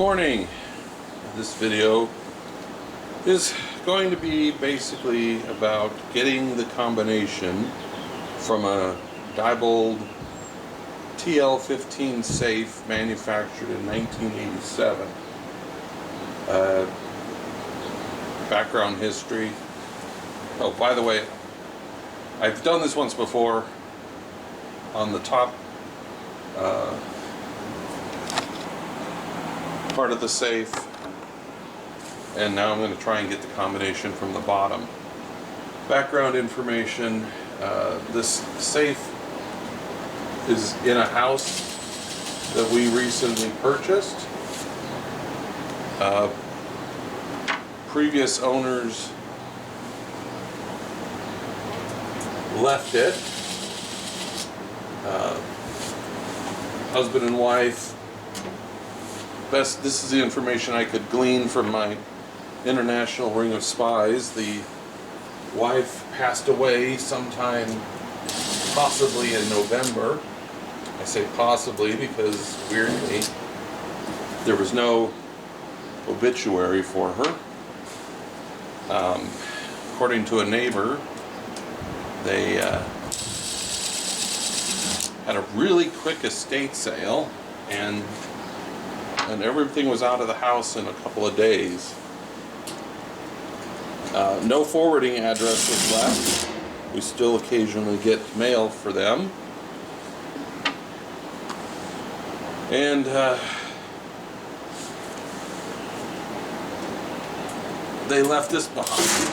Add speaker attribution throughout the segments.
Speaker 1: morning. This video is going to be basically about getting the combination from a Diebold TL15 safe manufactured in 1987. Background history. Oh, by the way, I've done this once before. On the top part of the safe, and now I'm going to try and get the combination from the bottom. Background information: this safe is in a house that we recently purchased. Previous owners left it. Husband and wife. This is the information I could glean from my international ring of spies. The wife passed away sometime possibly in November. I say possibly because weirdly there was no obituary for her. According to a neighbor, they had a really quick estate sale, and everything was out of the house in a couple of days. No forwarding address was left. We still occasionally get mail for them. And they left this behind.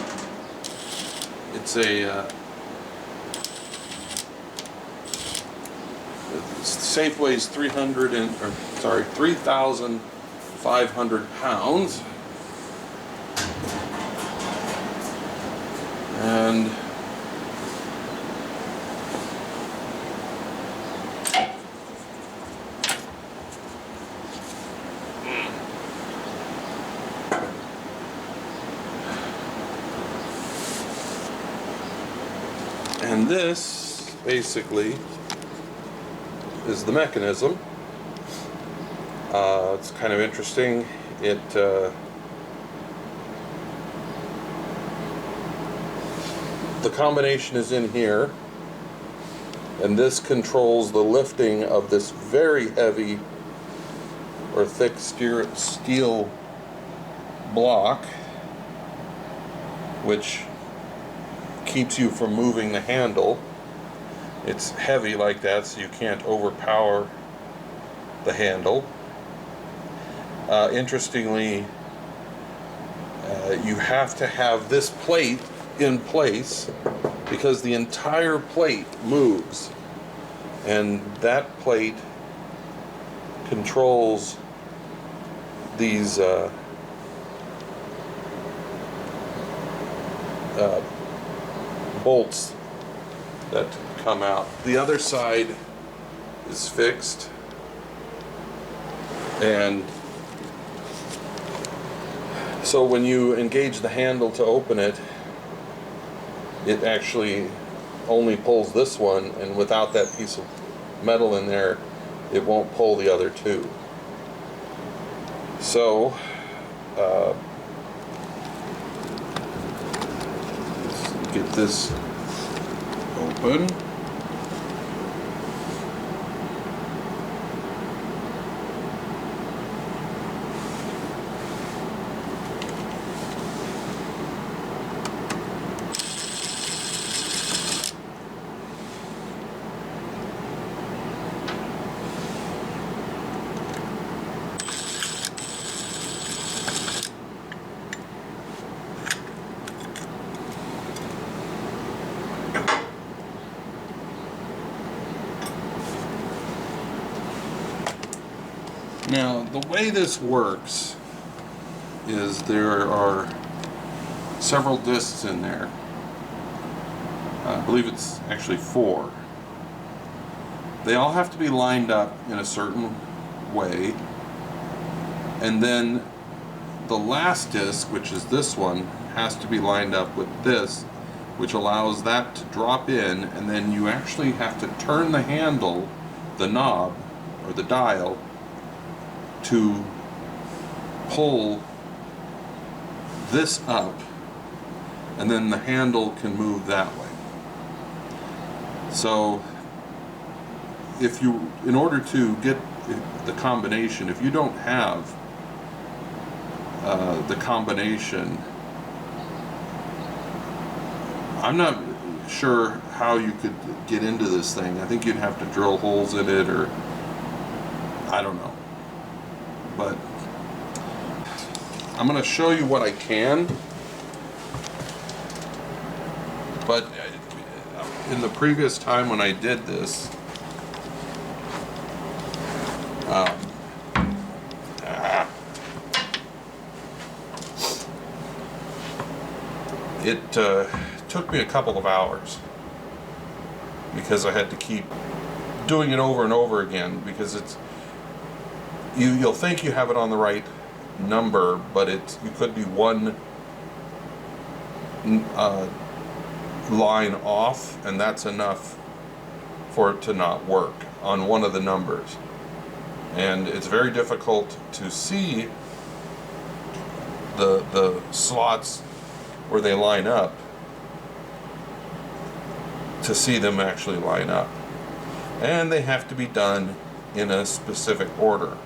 Speaker 1: It's a safe weighs 3,500 pounds, and this basically is the mechanism. It's kind of interesting. The combination is in here, and this controls the lifting of this very heavy or thick steel block, which keeps you from moving the handle. It's heavy like that, so you can't overpower the handle. Interestingly, you have to have this plate in place because the entire plate moves, and that plate controls these bolts that come out. The other side is fixed, and so when you engage the handle to open it, it actually only pulls this one, and without that piece of metal in there, it won't pull the other two. So let's get this open. Now, the way this works is there are several discs in there. I believe it's actually 4. They all have to be lined up in a certain way, and then the last disc, which is this one, has to be lined up with this, which allows that to drop in, and then you actually have to turn the handle, the knob, or the dial, to pull this up, and then the handle can move that way. So if you, in order to get the combination, if you don't have the combination, I'm not sure how you could get into this thing. I think you'd have to drill holes in it, or I don't know. But I'm going to show you what I can. But in the previous time when I did this, it took me a couple of hours because I had to keep doing it over and over again, because it's you'll think you have it on the right number, but you could be one line off, and that's enough for it to not work on one of the numbers. And it's very difficult to see the slots where they line up, to see them actually line up. And they have to be done in a specific order.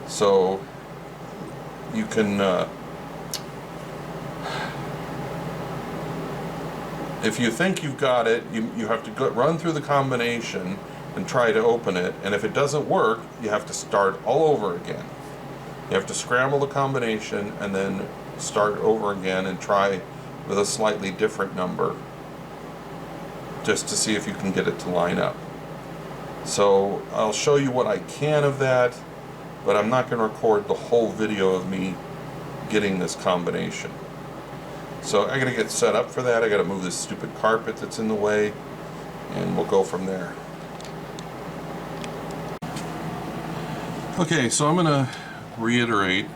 Speaker 1: So you can if you think you've got it, you have to run through the combination and try to open it, and if it doesn't work, you have to start all over again. You have to scramble the combination and then start over again and try with a slightly different number, just to see if you can get it to line up. So I'll show you what I can of that, but I'm not going to record the whole video of me getting this combination. So I gotta get set up for that. I gotta move this stupid carpet that's in the way, and we'll go from there. Okay, so I'm gonna reiterate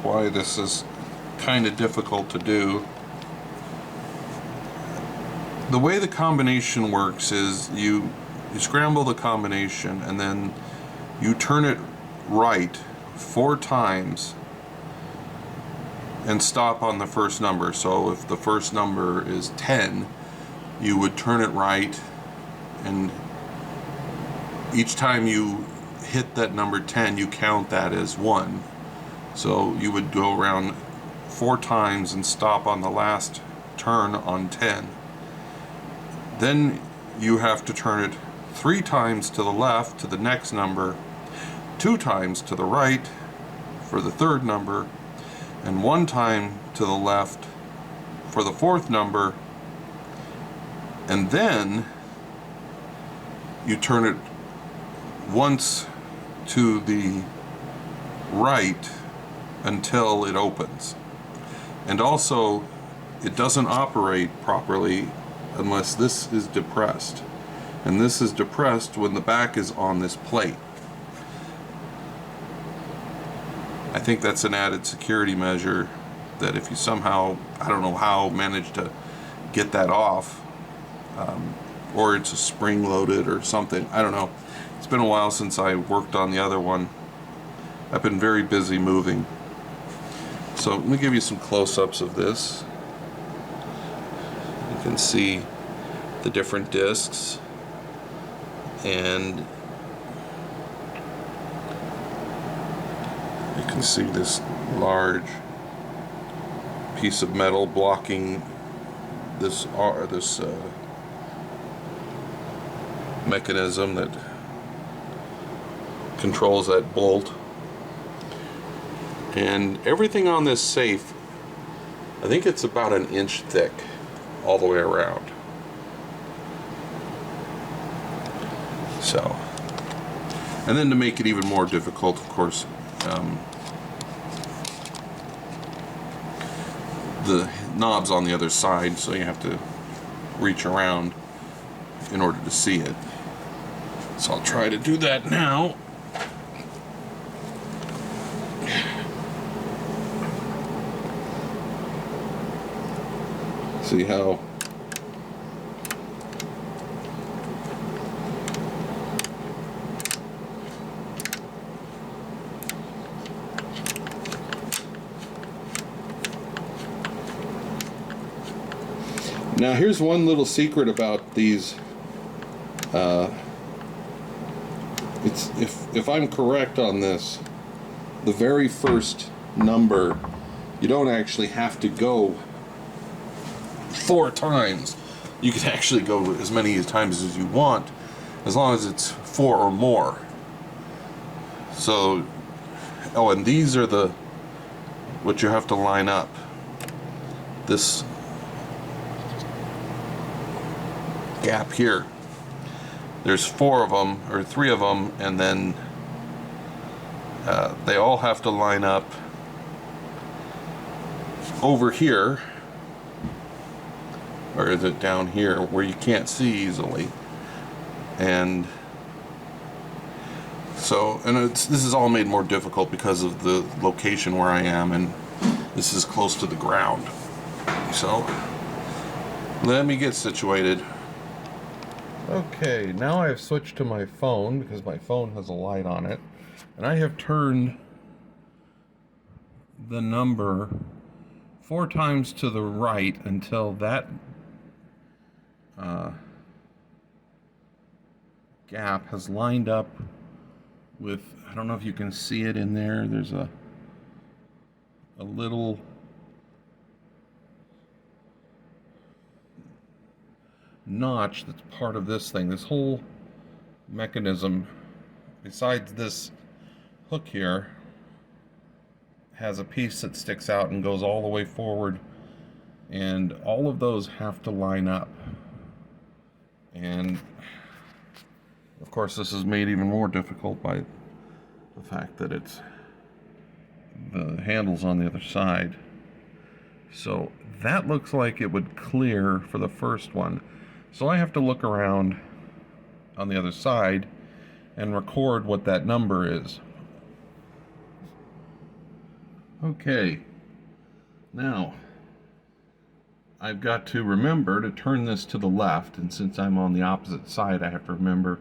Speaker 1: why this is kind of difficult to do. The way the combination works is you scramble the combination, and then you turn it right 4 times and stop on the first number. So if the first number is 10, you would turn it right, and each time you hit that number 10, you count that as 1. So you would go around 4 times and stop on the last turn on 10. Then you have to turn it 3 times to the left to the next number, 2 times to the right for the third number, and 1 time to the left for the 4th number, and then you turn it once to the right until it opens. And also, it doesn't operate properly unless this is depressed, and this is depressed when the back is on this plate. I think that's an added security measure, that if you somehow, I don't know how, manage to get that off, or it's a spring loaded or something, I don't know. It's been a while since I worked on the other one. I've been very busy moving. So let me give you some close-ups of this. You can see the different discs, and you can see this large piece of metal blocking this mechanism that controls that bolt. And everything on this safe, I think it's about 1 inch thick all the way around. So, and then to make it even more difficult, of course, the knob's on the other side, so you have to reach around in order to see it. So I'll try to do that now. See how Now here's one little secret about these. If I'm correct on this, the very first number, you don't actually have to go 4 times. You can actually go as many times as you want, as long as it's 4 or more. So, oh, and these are what you have to line up. This gap here. There's 4 of them, or 3 of them, and then they all have to line up over here, or is it down here where you can't see easily? And so, this is all made more difficult because of the location where I am, and this is close to the ground. So let me get situated. Okay, now I have switched to my phone because my phone has a light on it, and I have turned the number 4 times to the right until that gap has lined up with, I don't know if you can see it in there, there's a little notch that's part of this thing. This whole mechanism, besides this hook here, has a piece that sticks out and goes all the way forward, and all of those have to line up. And of course this is made even more difficult by the fact that the handle's on the other side. So that looks like it would clear for the first one. So I have to look around on the other side and record what that number is. Okay, now I've got to remember to turn this to the left, and since I'm on the opposite side, I have to remember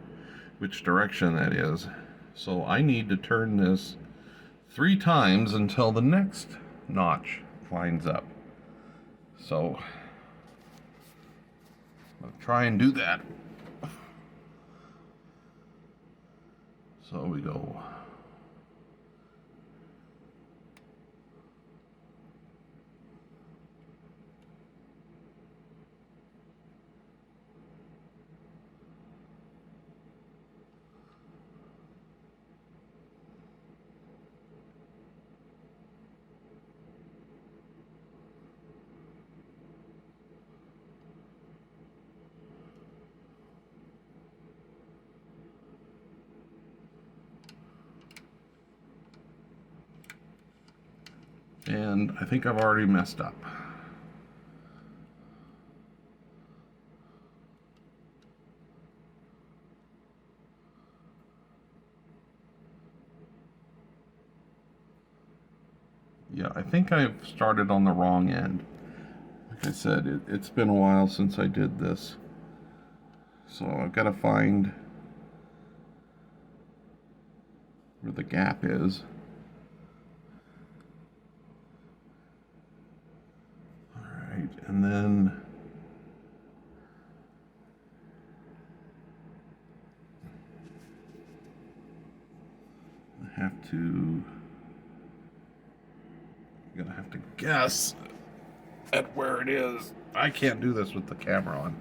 Speaker 1: which direction that is. So I need to turn this 3 times until the next notch lines up. So I'll try and do that. So we go. And I think I've already messed up. Yeah, I think I've started on the wrong end. Like I said, it's been a while since I did this. So I've got to find where the gap is. And then I have to guess at where it is. I can't do this with the camera on.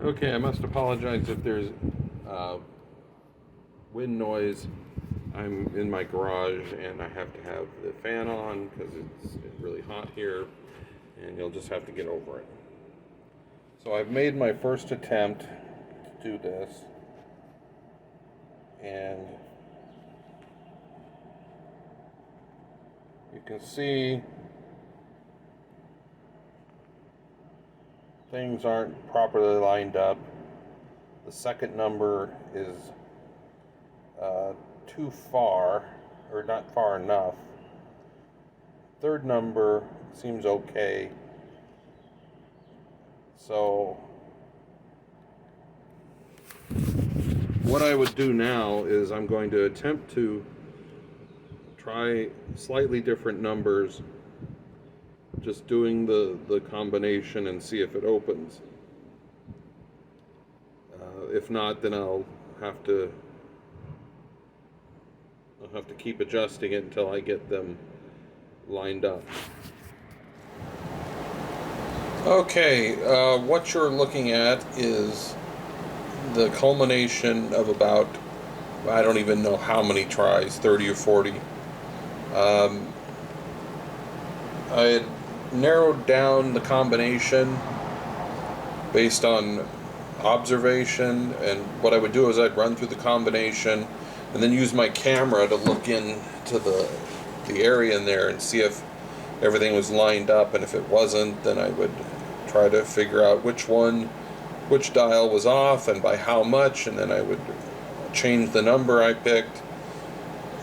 Speaker 1: Okay, I must apologize if there's wind noise. I'm in my garage and I have to have the fan on because it's really hot here, and you'll just have to get over it. So I've made my first attempt to do this, and you can see things aren't properly lined up. The second number is too far, or not far enough. Third number seems okay. So what I would do now is I'm going to attempt to try slightly different numbers just doing the combination and see if it opens. If not, then I'll have to keep adjusting it until I get them lined up. Okay, what you're looking at is the culmination of about, I don't even know how many tries, 30 or 40. I had narrowed down the combination based on observation, and what I would do is I'd run through the combination and then use my camera to look into the area in there and see if everything was lined up, and if it wasn't, then I would try to figure out which dial was off and by how much, and then I would change the number I picked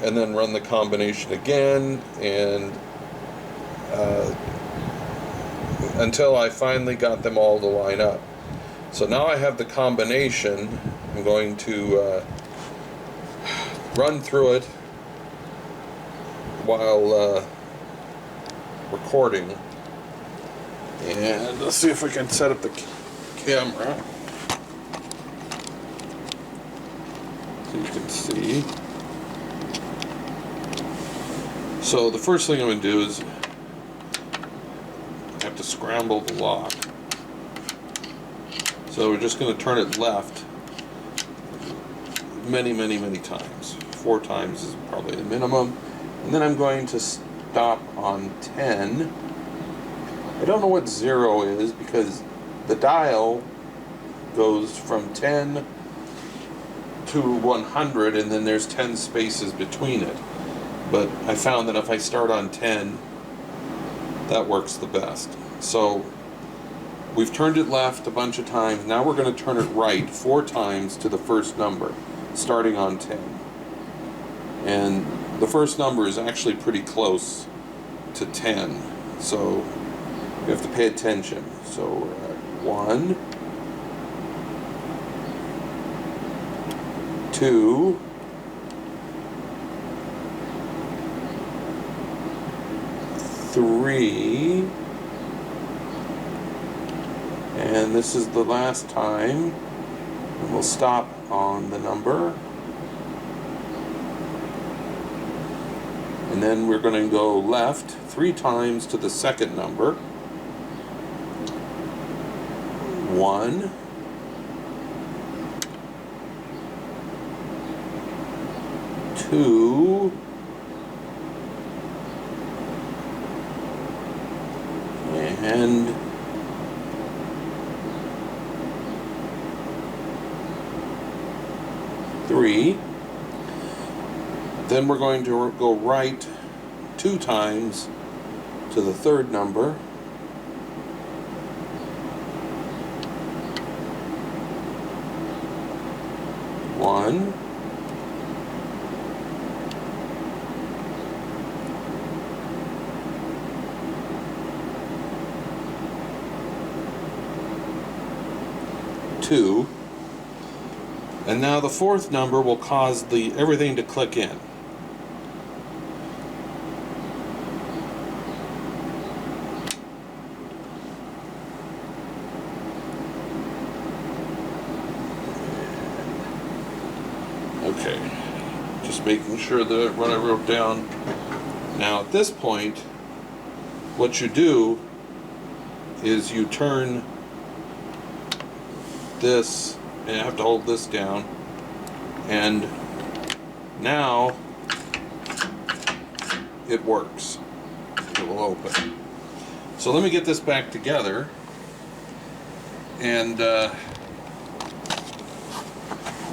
Speaker 1: and then run the combination again, and until I finally got them all to line up. So now I have the combination. I'm going to run through it while recording, and let's see if we can set up the camera so you can see. So the first thing I'm going to do is I have to scramble the lock. So we're just going to turn it left many times. 4 times is probably the minimum. And then I'm going to stop on 10. I don't know what 0 is because the dial goes from 10 to 100 and then there's 10 spaces between it. But I found that if I start on 10, that works the best. So we've turned it left a bunch of times. Now we're going to turn it right 4 times to the first number, starting on 10. And the first number is actually pretty close to 10, so you have to pay attention. So we're at 1, 2, 3, and this is the last time, and we'll stop on the number, and then we're going to go left 3 times to the second number. 1, 2, and 3. Then we're going to go right 2 times to the third number. 1, 2, and now the fourth number will cause everything to click in. Okay, just making sure that what I wrote down. Now at this point, what you do is you turn this, and I have to hold this down, and now it works. It will open. So let me get this back together, and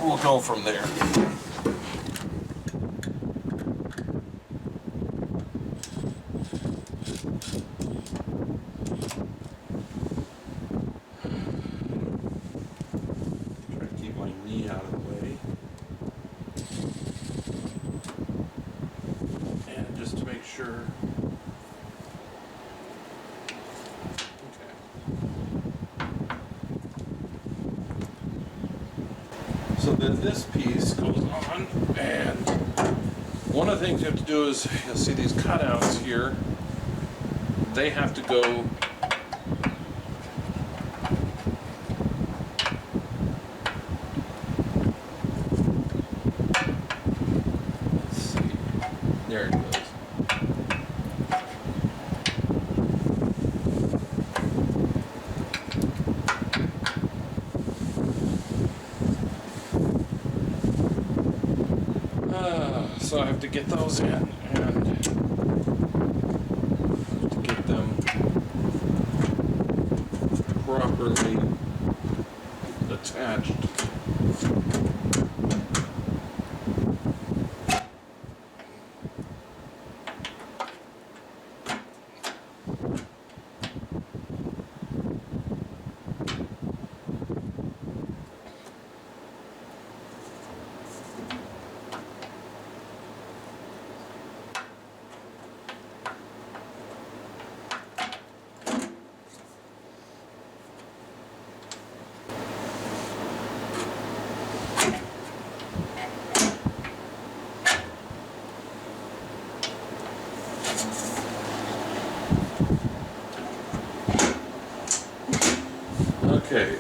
Speaker 1: we'll go from there. Out of the way, and just to make sure. Okay. So then this piece goes on, and one of the things you have to do is, you'll see these cutouts here. they have to go there it goes. So I have to get those in and have to get them properly attached. Okay,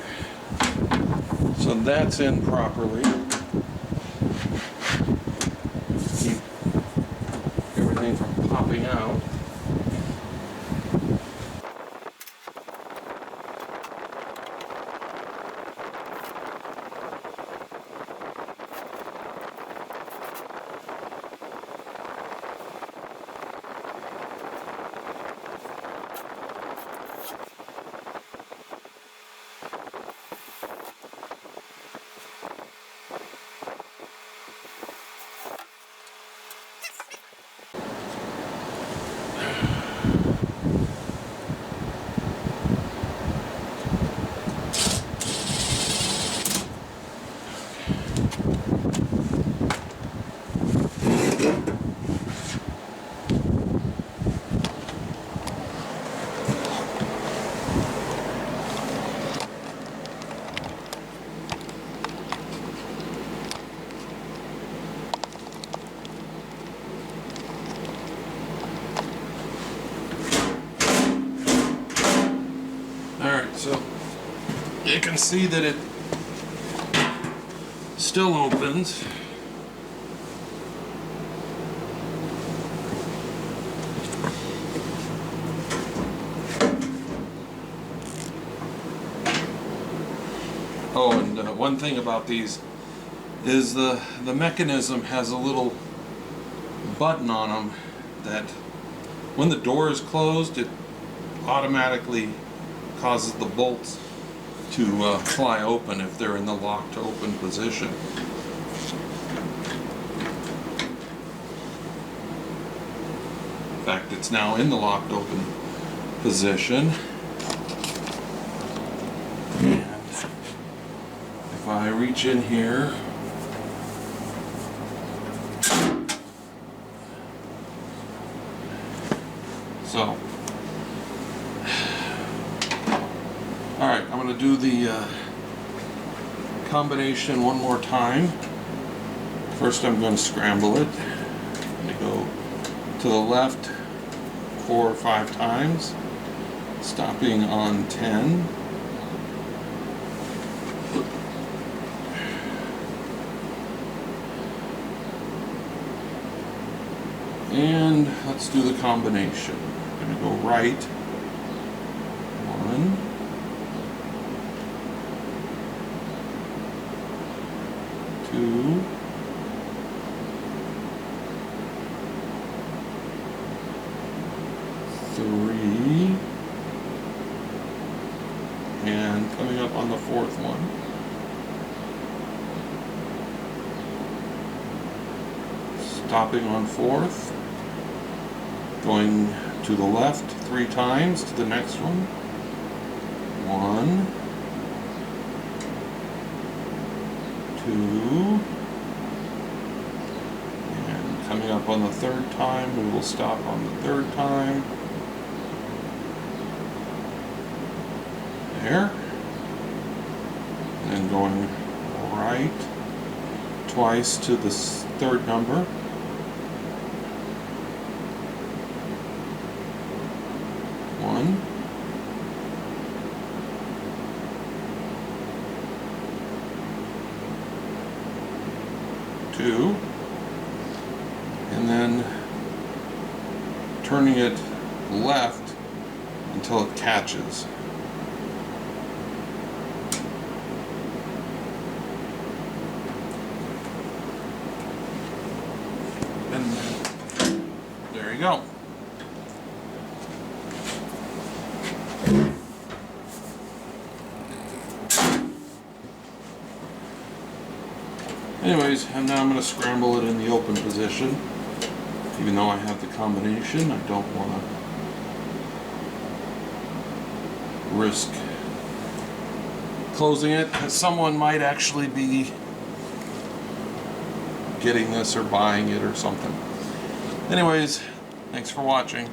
Speaker 1: so that's in properly. Keep everything from popping out. So you can see that it still opens. Oh, and one thing about these is the mechanism has a little button on them that when the door is closed, it automatically causes the bolts to fly open if they're in the locked open position. In fact, it's now in the locked open position. And if I reach in here, so alright, I'm going to do the combination one more time. First I'm going to scramble it. I'm going to go to the left 4 or 5 times, stopping on 10. And let's do the combination. I'm going to go right 1, 2, 3, and coming up on the 4th one. Stopping on 4th, going to the left 3 times to the next one. 1, 2, and coming up on the 3rd time, we will stop on the 3rd time. There. And then going right twice to the 3rd number. turning it left until it catches. And then, there you go. Anyways, and now I'm going to scramble it in the open position. Even though I have the combination, I don't want to risk closing it, because someone might actually be getting this or buying it or something. Anyways, thanks for watching.